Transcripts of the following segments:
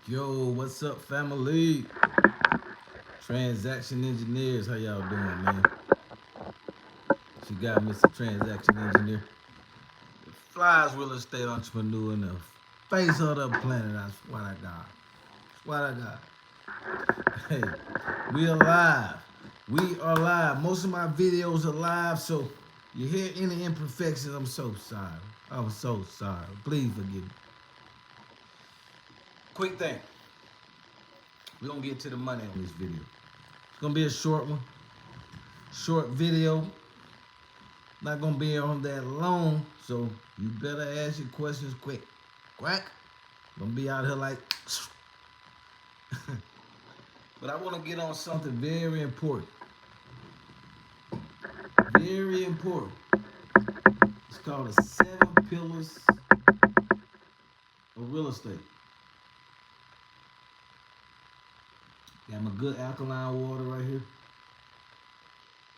Yo, what's up, family? Transaction engineers, how y'all doing, man? She got Mr. Transaction Engineer, the flies real estate entrepreneur in the face of the planet. I swear to God. Swear to God. Hey, we are live. We are live. Most of my videos are live, so you hear any imperfections, I'm so sorry. I'm so sorry. Please forgive me. Quick thing. We're going to get to the money on this video. It's going to be a short one. Short video. Not gonna be on that long, so you better ask your questions quick. Quack. Gonna be out here like. But I want to get on something very important. Very important. It's called the 7 pillars of real estate. Got my good alkaline water right here.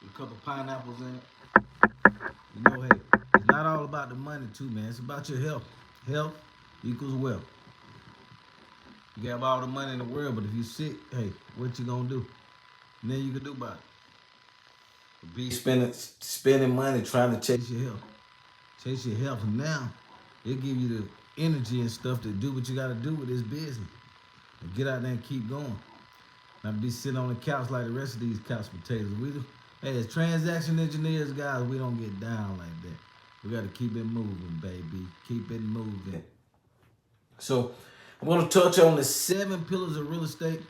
With a couple pineapples in it. You know, hey, it's not all about the money too, man. It's about your health. Health equals wealth. You got all the money in the world, but if you sick, hey, what you gonna do? Nothing you can do about it. Be spending money trying to chase your health. Chase your health now. It give you the energy and stuff to do what you gotta do with this business. And get out there and keep going. Not be sitting on the couch like the rest of these couch potatoes. Hey, as transaction engineers, guys, we don't get down like that. We got to keep it moving, baby. Keep it moving. So, I'm going to touch on the 7 pillars of real estate.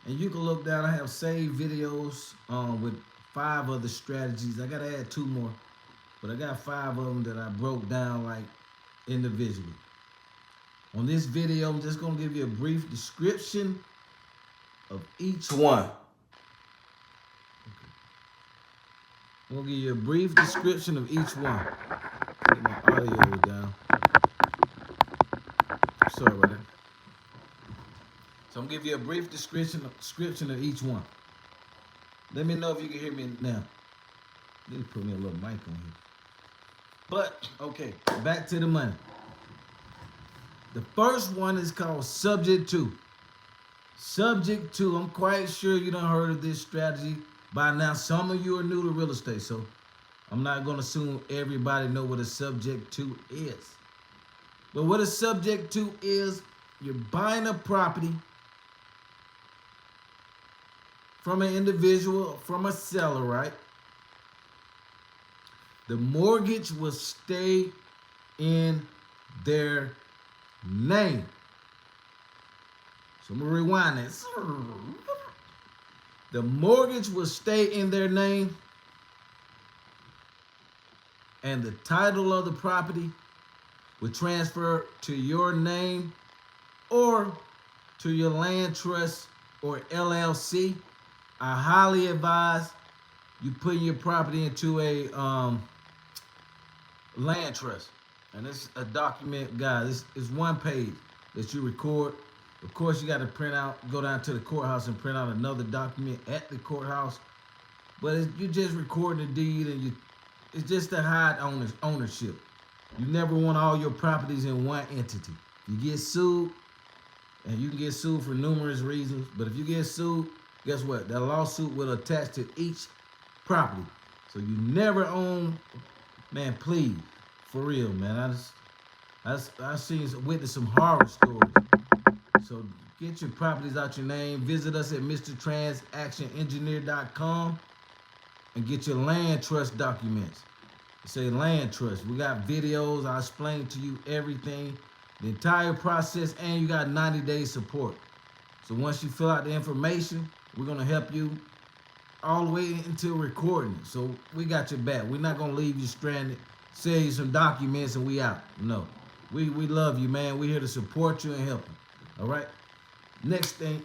And you can look down. I have saved videos with 5 other strategies. I got to add 2 more. But I got 5 of them that I broke down like individually. On this video, I'm just going to give you a brief description of each one. I'm going to give you a brief description of each one. Get my audio down. Sorry about that. So I'm going to give you a brief description of each one. Let me know if you can hear me now. Need to put me a little mic on here. But, okay, back to the money. The first one is called Subject To. Subject To, I'm quite sure you done heard of this strategy by now. Some of you are new to real estate, so I'm not going to assume everybody know what a subject to is. But what a subject to is, you're buying a property from an individual, from a seller, right? The mortgage will stay in their name. So I'm going to rewind this. The mortgage will stay in their name, and the title of the property will transfer to your name or to your land trust or LLC. I highly advise you putting your property into a land trust. And it's a document, guys. It's 1 page that you record. Of course, you got to print out, go down to the courthouse and print out another document at the courthouse. But you just record the deed, and it's just to hide ownership. You never want all your properties in one entity. You get sued, and you can get sued for numerous reasons. But if you get sued, guess what? That lawsuit will attach to each property. So you never own, man, please, for real, man. I've seen, witnessed some horror stories. So get your properties out your name. Visit us at MrTransactionEngineer.com and get your land trust documents. It say land trust. We got videos. I explain to you everything, the entire process, and you got 90-day support. So once you fill out the information, we're going to help you all the way until recording. So we got your back. We're not going to leave you stranded, sell you some documents, and we out. No. We love you, man. We're here to support you and help you. All right. Next thing.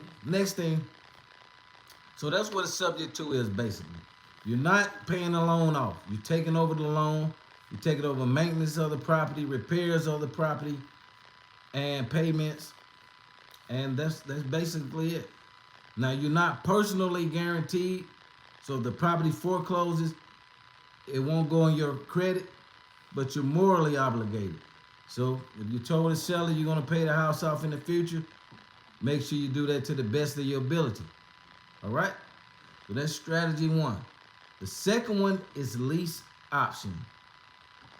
So that's what a subject to is, basically. You're not paying the loan off. You're taking over the loan. You're taking over maintenance of the property, repairs of the property, and payments. And that's basically it. Now, you're not personally guaranteed. So if the property forecloses, it won't go on your credit, but you're morally obligated. So if you told the seller you're going to pay the house off in the future, Make sure you do that to the best of your ability. All right? So that's strategy one. The second one is lease option.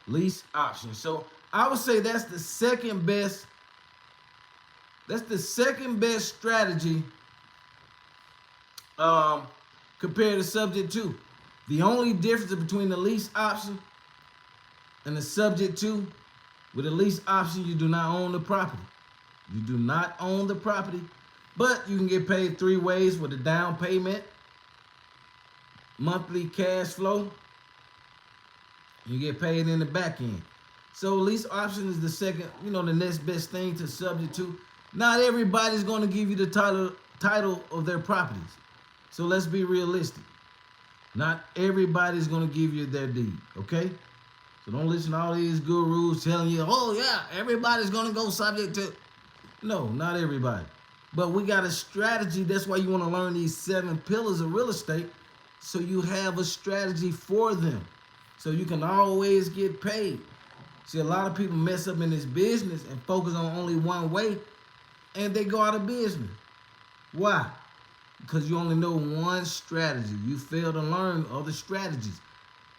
Lease option. So I would say that's the second best. That's the second best strategy compared to subject to. The only difference between the lease option and the subject to, with the lease option, you do not own the property. You do not own the property, but you can get paid 3 ways: with a down payment, monthly cash flow. You get paid in the back end. So lease option is the second, the next best thing to subject to. Not everybody's going to give you the title of their properties. So let's be realistic. Not everybody's going to give you their deed, okay? So don't listen to all these gurus telling you, oh yeah, everybody's going to go subject to. No, not everybody. But we got a strategy. That's why you want to learn these 7 pillars of real estate, so you have a strategy for them, so you can always get paid. See, a lot of people mess up in this business and focus on only one way, and they go out of business. Why? Because you only know one strategy. You fail to learn other strategies.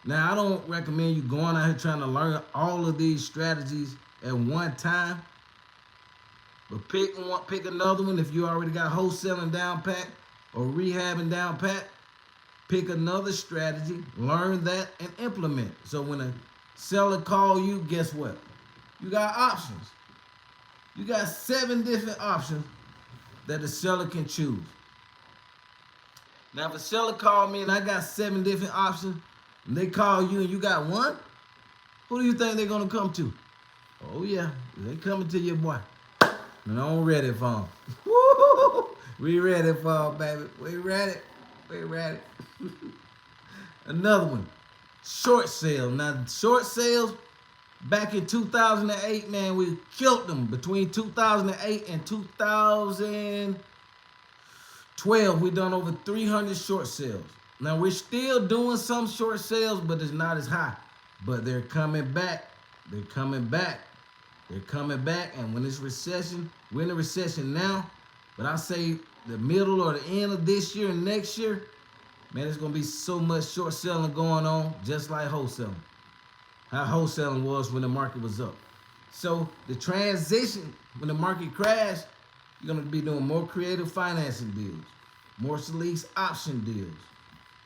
Now, I don't recommend you going out here trying to learn all of these strategies at one time. But pick another one. If you already got wholesaling down pat or rehabbing down pat, pick another strategy, learn that, and implement it. So when a seller call you, guess what? You got options. You got 7 different options that the seller can choose. Now, if a seller called me and I got 7 different options, and they call you and you got one, who do you think they're going to come to? Oh, yeah, they coming to your boy. And I'm ready for them. We ready for them, baby. We ready. We ready. Another one, short sale. Now, short sales, back in 2008, man, we killed them. Between 2008 and 2012, we done over 300 short sales. Now, we're still doing some short sales, but it's not as high. But they're coming back. They're coming back. They're coming back. And when it's recession, we're in a recession now. But I say the middle or the end of this year and next year, man, there's going to be so much short selling going on, just like wholesaling. How wholesaling was when the market was up. So the transition, when the market crashed, you're going to be doing more creative financing deals, more lease option deals.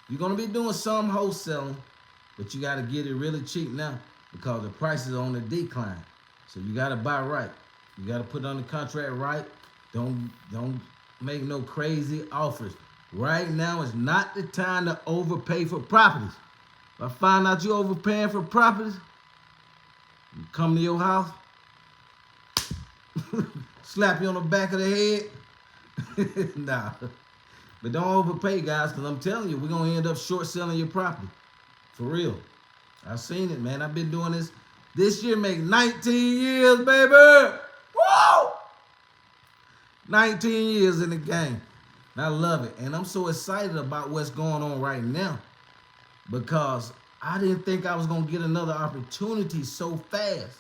You're going to be doing some wholesaling, but you got to get it really cheap now because the prices are on the decline. So you got to buy right. You got to put on the contract right. Don't make no crazy offers. Right now is not the time to overpay for properties. If I find out you're overpaying for properties, you come to your house, slap you on the back of the head. Nah. But don't overpay, guys, because I'm telling you, we're going to end up short selling your property. For real. I've seen it, man. I've been doing this. This year make 19 years, baby. Woo! 19 years in the game. And I love it. And I'm so excited about what's going on right now because I didn't think I was going to get another opportunity so fast.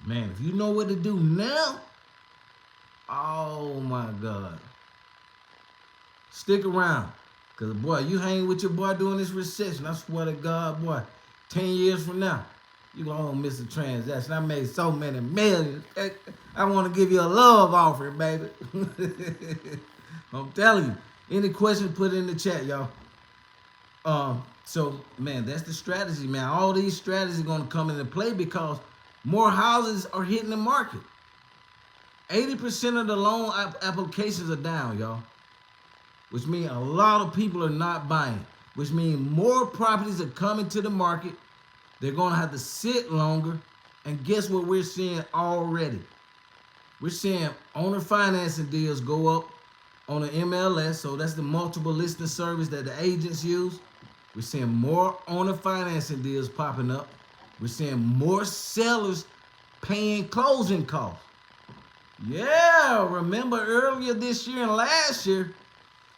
Man, if you know what to do now, oh my God. Stick around. Because, boy, you hang with your boy during this recession, I swear to God, boy, 10 years from now, you're going to miss a transaction. I made so many millions. I want to give you a love offering, baby. I'm telling you. Any questions, put it in the chat, y'all. So, man, that's the strategy, man. All these strategies are going to come into play because more houses are hitting the market. 80% of the loan applications are down, y'all. Which means a lot of people are not buying. Which means more properties are coming to the market. They're going to have to sit longer. And guess what we're seeing already? We're seeing owner financing deals go up on the MLS. So that's the multiple listing service that the agents use. We're seeing more owner financing deals popping up. We're seeing more sellers paying closing costs. Yeah, remember earlier this year and last year,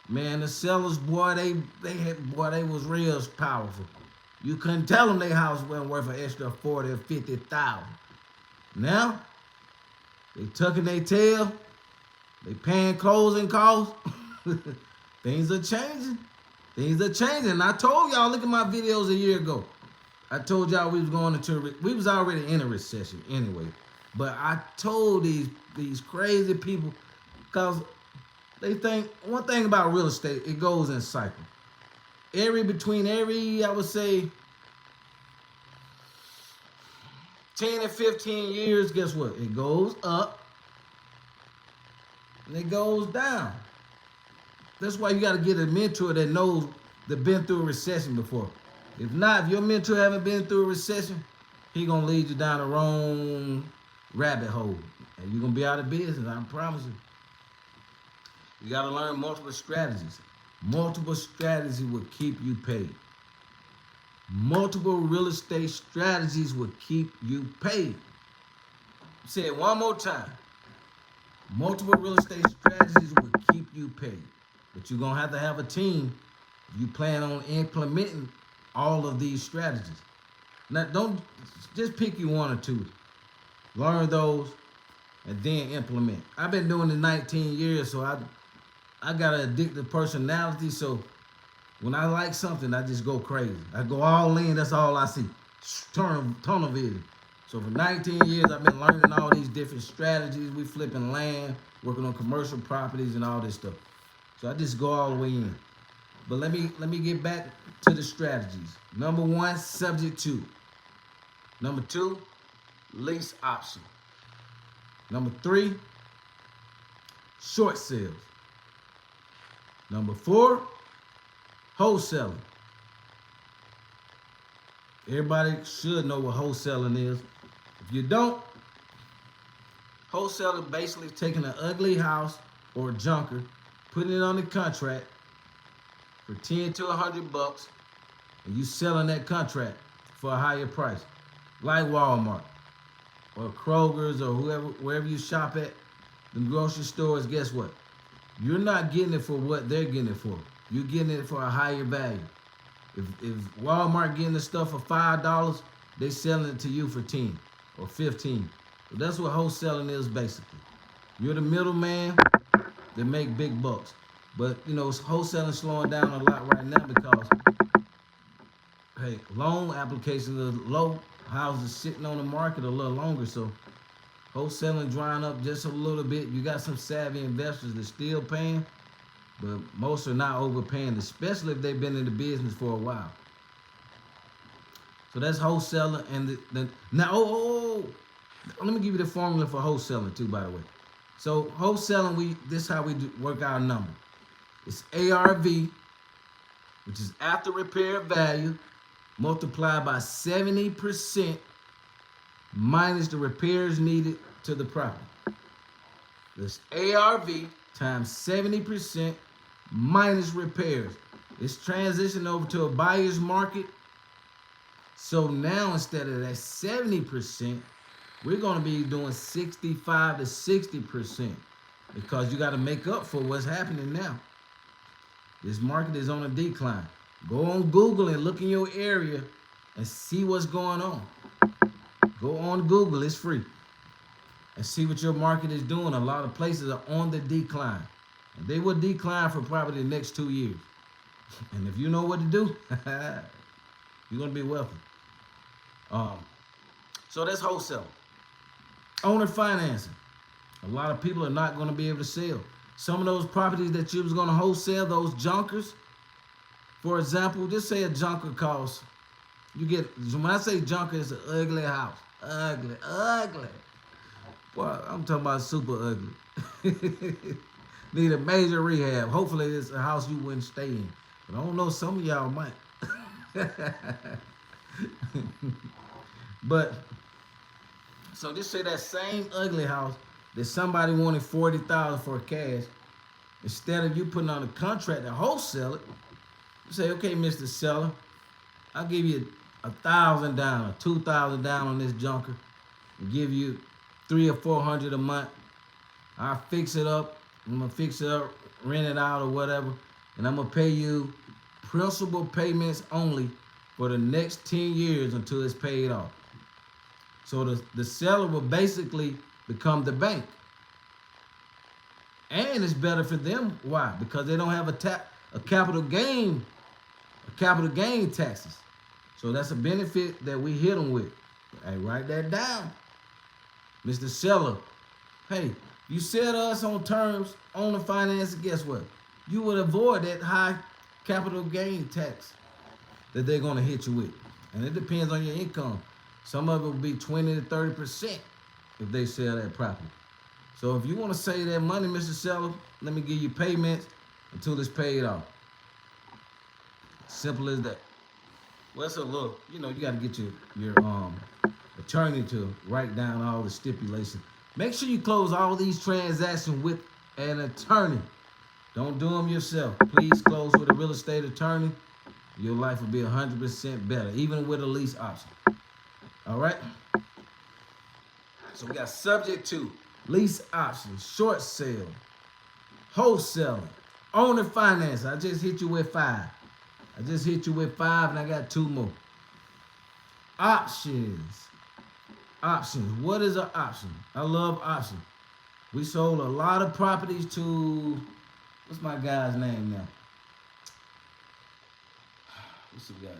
man, the sellers, boy, they was real powerful. You couldn't tell them their house wasn't worth an extra 40 or 50,000. Now, They tucking their tail. They paying closing costs. Things are changing. Things are changing. And I told y'all, look at my videos a year ago. I told y'all we was already in a recession anyway. But I told these crazy people, because they think, one thing about real estate, it goes in cycle. Between every, I would say, 10 and 15 years, guess what? It goes up and it goes down. That's why you got to get a mentor that knows, that been through a recession before. If not, if your mentor haven't been through a recession, he gonna lead you down the wrong rabbit hole, and you're gonna be out of business. I promise you. You gotta learn multiple strategies. Multiple strategies will keep you paid. Multiple real estate strategies will keep you paid. Say it one more time. Multiple real estate strategies will keep you paid. But you're going to have a team if you plan on implementing all of these strategies. Now, don't just pick you one or two. Learn those and then implement. I've been doing it 19 years, so I got an addictive personality, so when I like something, I just go crazy. I go all in, that's all I see. Tunnel vision. So for 19 years, I've been learning all these different strategies. We flipping land, working on commercial properties and all this stuff. So I just go all the way in. But let me get back to the strategies. Number one, subject to. Number two, lease option. Number three, short sales. Number four, wholesaling. Everybody should know what wholesaling is. If you don't, wholesaling basically taking an ugly house or junker, putting it on the contract for 10 to 100 bucks, and you selling that contract for a higher price, like Walmart or Kroger's or wherever you shop at, the grocery stores. Guess what? You're not getting it for what they're getting it for. You're getting it for a higher value. If Walmart getting the stuff for $5, they selling it to you for 10 or 15. So that's what wholesaling is basically. You're the middleman that make big bucks. But you know, wholesaling slowing down a lot right now because hey, loan applications are low, houses sitting on the market a little longer, so wholesaling drying up just a little bit. You got some savvy investors that still paying, but most are not overpaying, especially if they've been in the business for a while. So that's wholesaling. And now, let me give you the formula for wholesaling too, by the way. So wholesaling, this is how we work our number. It's ARV, which is after repair value, multiplied by 70% minus the repairs needed to the property. This ARV times 70% minus repairs. It's transitioned over to a buyer's market. So now instead of that 70%, we're going to be doing 65 to 60% because you got to make up for what's happening now. This market is on a decline. Go on Google and look in your area and see what's going on. Go on Google, it's free. And see what your market is doing. A lot of places are on the decline. And they will decline for probably the next 2 years. And if you know what to do, you're going to be wealthy. So that's wholesale. Owner financing. A lot of people are not going to be able to sell. Some of those properties that you was going to wholesale, those junkers, for example, just say a junker costs, when I say junker, it's an ugly house. Ugly. Boy, I'm talking about super ugly. Need a major rehab. Hopefully it's a house you wouldn't stay in. But I don't know, some of y'all might. But, so just say that same ugly house that somebody wanted $40,000 for cash, instead of you putting on a contract to wholesale it, you say, okay, Mr. Seller, I'll give you $1,000 down or $2,000 down on this junker and give you $300 or $400 a month. I'll fix it up. I'm gonna fix it up, rent it out or whatever, and I'm gonna pay you principal payments only for the next 10 years until it's paid off. So the seller will basically become the bank. And it's better for them. Why? Because they don't have a capital gain taxes. So that's a benefit that we hit them with. Hey, write that down, Mr. Seller. Hey, you sell to us on terms, on the finance, guess what? You would avoid that high capital gain tax that they're gonna hit you with. And it depends on your income. Some of it will be 20 to 30% if they sell that property. So if you want to save that money, Mr. Seller, let me give you payments until it's paid off. Simple as that. Well, it's a little, you got to get your attorney to write down all the stipulations. Make sure you close all these transactions with an attorney. Don't do them yourself. Please close with a real estate attorney. Your life will be 100% better, even with a lease option. All right? So we got subject to lease options, short sale, wholesaling, owner finance. I just hit you with 5. And I got 2 more. Options. What is an option? I love options. We sold a lot of properties to, what's my guy's name now? What's the guy's?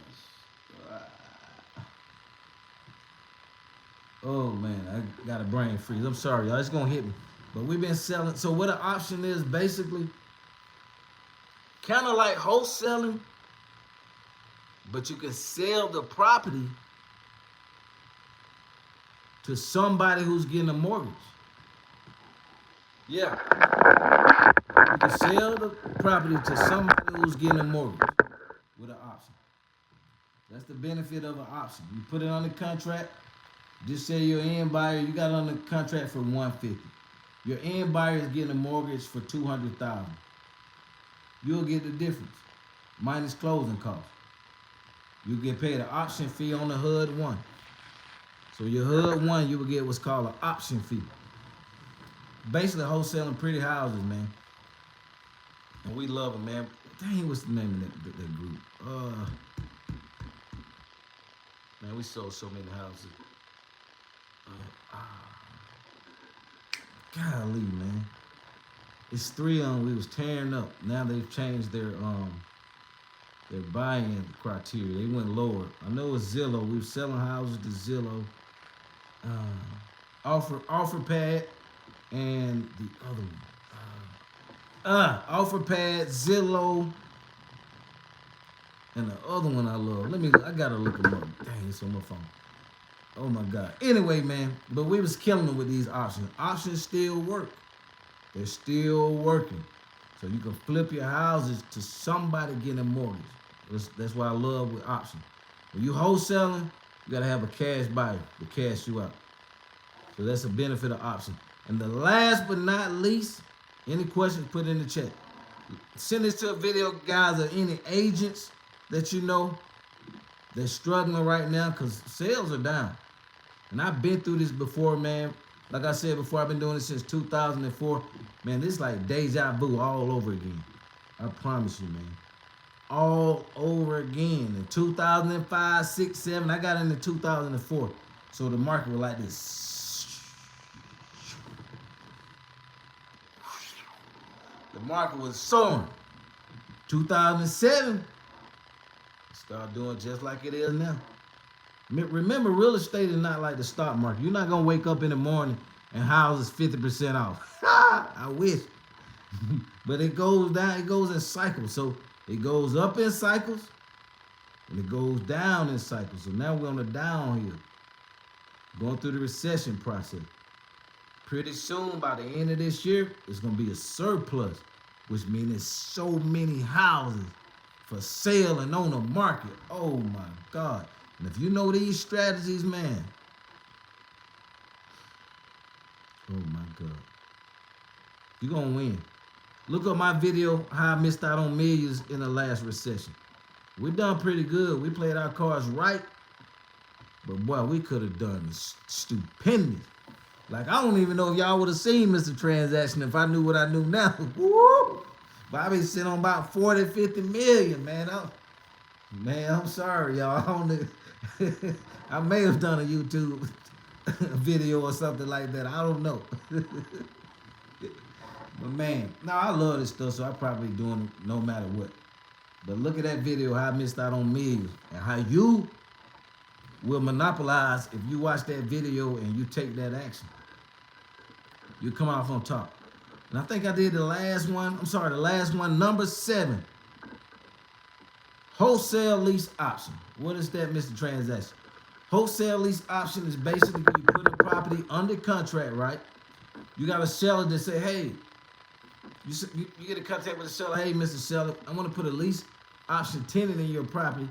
Oh man, I got a brain freeze. I'm sorry, y'all. It's gonna hit me. But we've been selling. So what an option is basically kind of like wholesaling, but you can sell the property to somebody who's getting a mortgage. Yeah. You can sell the property to somebody who's getting a mortgage with an option. That's the benefit of an option. You put it on the contract. Just say your end buyer, you got it on the contract for $150. Your end buyer is getting a mortgage for $200,000. You'll get the difference, minus closing costs. You get paid an option fee on the HUD 1. So your HUD 1, you will get what's called an option fee. Basically wholesaling pretty houses, man. And we love them, man. Dang, what's the name of that group? Man, we sold so many houses. Golly, man. It's 3 on. We was tearing up. Now they've changed their buy-in criteria. They went lower. I know it's Zillow. We were selling houses to Zillow. OfferPad and the other one. OfferPad, Zillow, and the other one I love. I gotta look them up. Dang, it's on my phone. Oh my God. Anyway, man, but we was killing them with these options. Options still work. They're still working. So you can flip your houses to somebody getting a mortgage. That's what I love with options. When you wholesaling, you gotta have a cash buyer to cash you out. So that's a benefit of option. And the last but not least, any questions, put in the chat. Send this to a video, guys, or any agents that you know that's struggling right now, because sales are down. And I've been through this before, man. Like I said before, I've been doing this since 2004. Man, this is like deja vu all over again. I promise you, man. All over again. In 2005, 6, 7, I got into 2004. So the market was like this. The market was soaring. 2007, start doing just like it is now. Remember, real estate is not like the stock market. You're not going to wake up in the morning and houses 50% off. I wish. But it goes down. It goes in cycles. So it goes up in cycles and it goes down in cycles. So now we're on the downhill, going through the recession process. Pretty soon, by the end of this year, it's going to be a surplus, which means there's so many houses for sale and on the market. Oh my God. And if you know these strategies, man, oh my God, you're going to win. Look up my video, how I missed out on millions in the last recession. We done pretty good. We played our cards right. But boy, we could have done stupendous. Like, I don't even know if y'all would have seen Mr. Transaction if I knew what I knew now. Woo! But I been sitting on about 40, 50 million, man. I'm sorry, y'all. I may have done a YouTube video or something like that. I don't know. But man, no, I love this stuff, so I probably doing it no matter what. But look at that video, how I missed out on millions, and how you will monopolize if you watch that video and you take that action. You come off on top. And I think I did the last one. I'm sorry, the last one, number 7. Wholesale lease option. What is that, Mr. Transaction? Wholesale lease option is basically you put a property under contract, right? You got a seller that say, hey, you get in contact with the seller. Hey, Mr. Seller, I want to put a lease option tenant in your property,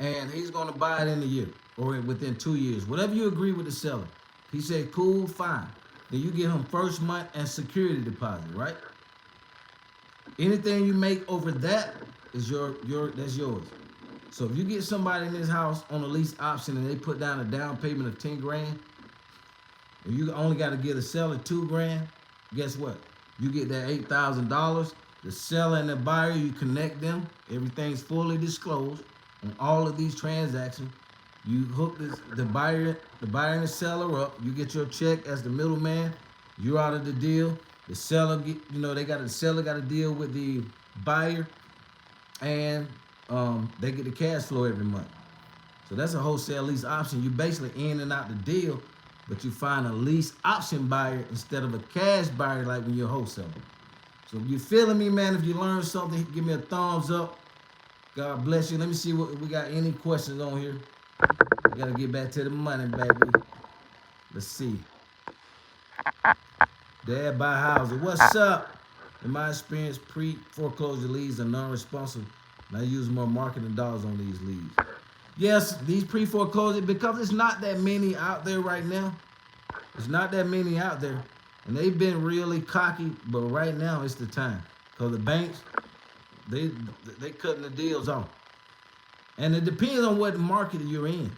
and he's going to buy it in a year or within 2 years. Whatever you agree with the seller. He said, cool, fine. Then you give him first month and security deposit, right? Anything you make over that is that's yours. So if you get somebody in this house on a lease option and they put down a down payment of 10 grand, and you only got to give the seller 2 grand, guess what? You get that $8,000. The seller and the buyer, you connect them. Everything's fully disclosed on all of these transactions. You hook the buyer and the seller up. You get your check as the middleman. You're out of the deal. The seller the seller got to deal with the buyer, and they get the cash flow every month. So that's a wholesale lease option. You basically in and out the deal, but you find a lease option buyer instead of a cash buyer like when you're wholesaling. So if you're feeling me, man, if you learned something, give me a thumbs up. God bless you. Let me see what we got. Any questions on here? I gotta get back to the money, baby. Let's see. Dad buy houses. What's up? In my experience, pre-foreclosure leads are non-responsive, and I use more marketing dollars on these leads. Yes, these pre-foreclosure, because it's not that many out there right now. It's not that many out there. And they've been really cocky, but right now it's the time. Because the banks, they cutting the deals off. And it depends on what market you're in.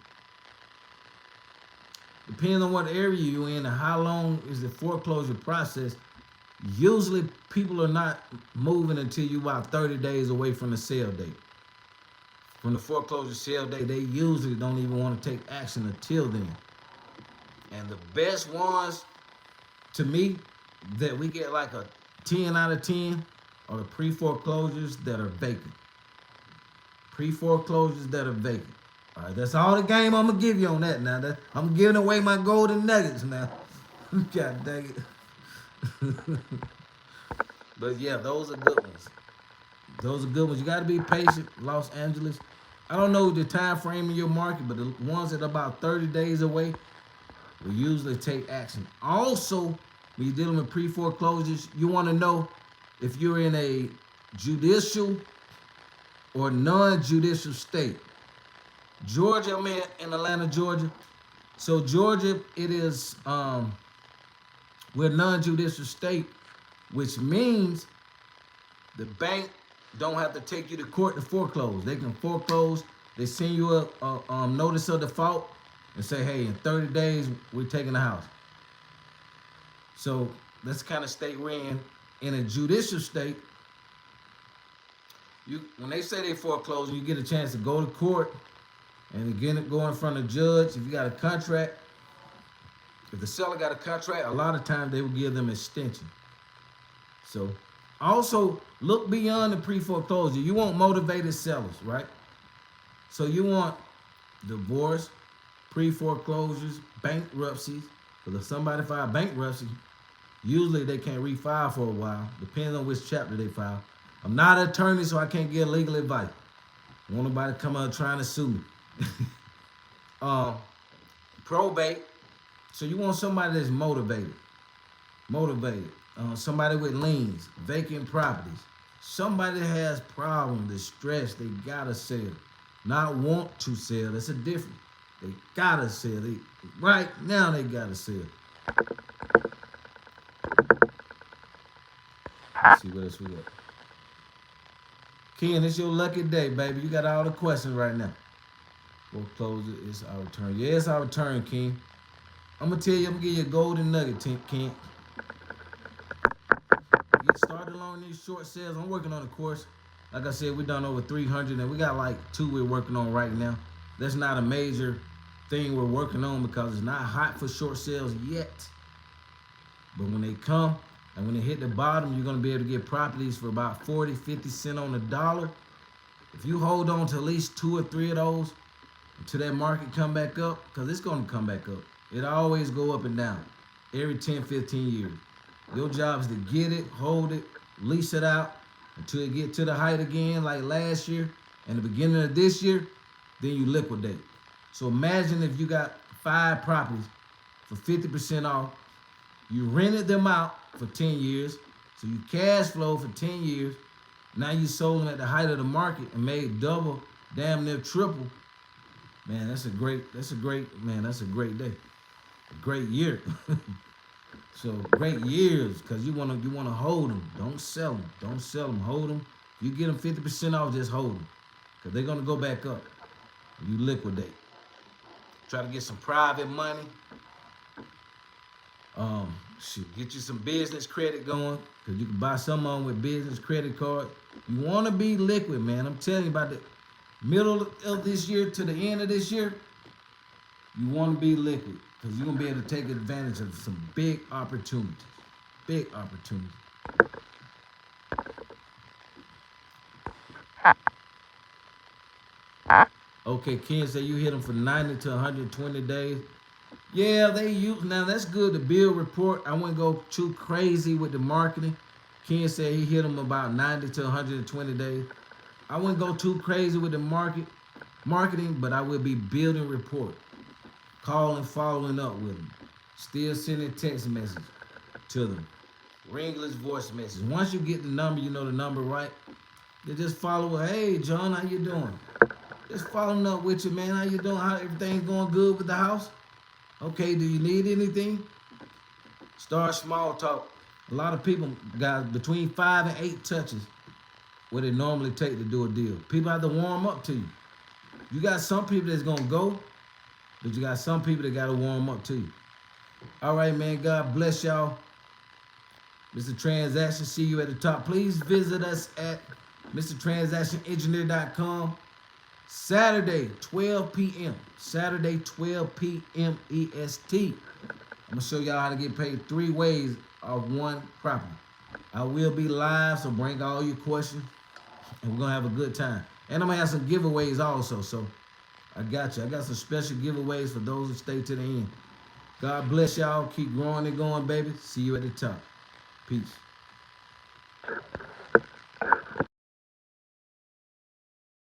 Depends on what area you're in and how long is the foreclosure process. Usually people are not moving until you're about 30 days away from the sale date. From the foreclosure sale date, they usually don't even want to take action until then. And the best ones, to me, that we get like a 10 out of 10 are the pre-foreclosures that are vacant. Pre-foreclosures that are vacant. All right, that's all the game I'm going to give you on that now. I'm giving away my golden nuggets now. God dang it. But yeah, those are good ones. Those are good ones. You got to be patient. Los Angeles. I don't know the time frame in your market, but the ones that are about 30 days away will usually take action. Also, when you're dealing with pre-foreclosures, you want to know if you're in a judicial or non-judicial state. Georgia, I'm in Atlanta, Georgia. So Georgia, it is, we're a non-judicial state, which means the bank don't have to take you to court to foreclose. They can foreclose. They send you a notice of default and say, hey, in 30 days, we're taking the house. So that's the kind of state we're in. In a judicial state, when they say they foreclose, you get a chance to go to court and again go in front of a judge. If you got a contract, if the seller got a contract, a lot of times they will give them extension. So also look beyond the pre-foreclosure. You want motivated sellers, right? So you want divorce, pre-foreclosures, bankruptcies. Because if somebody filed bankruptcy, usually they can't refile for a while. Depends on which chapter they file. I'm not an attorney, so I can't give legal advice. I don't want nobody come out trying to sue me. Probate. So you want somebody that's motivated. Somebody with liens, vacant properties. Somebody that has problems, distress, they gotta sell. Not want to sell, that's a difference. They gotta sell. Right now they gotta sell. Let's see what else we got. Ken, it's your lucky day, baby. You got all the questions right now. Foreclosure, it's our turn. Yeah, it's our turn, Ken. I'm gonna tell you, I'm gonna give you a golden nugget, Ken. Get started on these short sales. I'm working on a course. Like I said, we done over 300, and we got like 2 we're working on right now. That's not a major thing we're working on because it's not hot for short sales yet. But when they come and when they hit the bottom, you're going to be able to get properties for about 40, 50 cents on the dollar. If you hold on to at least 2 or 3 of those until that market come back up, because it's going to come back up. It always go up and down every 10, 15 years. Your job is to get it, hold it, lease it out until it get to the height again like last year and the beginning of this year, then you liquidate. So imagine if you got 5 properties for 50% off. You rented them out for 10 years, so you cash flow for 10 years. Now you sold them at the height of the market and made double, damn near triple. Man, that's a great day. A great year. So great years, because you wanna hold them. Don't sell them. Hold them. You get them 50% off, just hold them, because they're gonna go back up. You liquidate. Try to get some private money. Get you some business credit going, because you can buy some of them with business credit card. You want to be liquid, man. I'm telling you, about the middle of this year to the end of this year, you want to be liquid, because you're going to be able to take advantage of some big opportunities. Big opportunities. Okay, Ken said you hit them for 90 to 120 days. Yeah, they use, now that's good to build report. I wouldn't go too crazy with the marketing. Ken said he hit them about 90 to 120 days. I wouldn't go too crazy with the marketing, but I would be building report, calling, following up with them, still sending text messages to them, ringless voice message. Once you get the number, you know the number right, you just follow. Hey, John, how you doing? Just following up with you, man. How you doing? How everything's going good with the house? Okay, do you need anything? Start small talk. A lot of people got between 5 and 8 touches what it normally take to do a deal. People have to warm up to you. You got some people that's gonna go, but you got some people that gotta warm up to you. All right, man. God bless y'all. Mr. Transaction, see you at the top. Please visit us at MrTransactionEngineer.com. Saturday, 12 p.m. Saturday, 12 p.m. EST. I'm going to show y'all how to get paid 3 ways off one property. I will be live, so bring all your questions, and we're going to have a good time. And I'm going to have some giveaways also, so I got you. I got some special giveaways for those who stay to the end. God bless y'all. Keep growing and going, baby. See you at the top. Peace.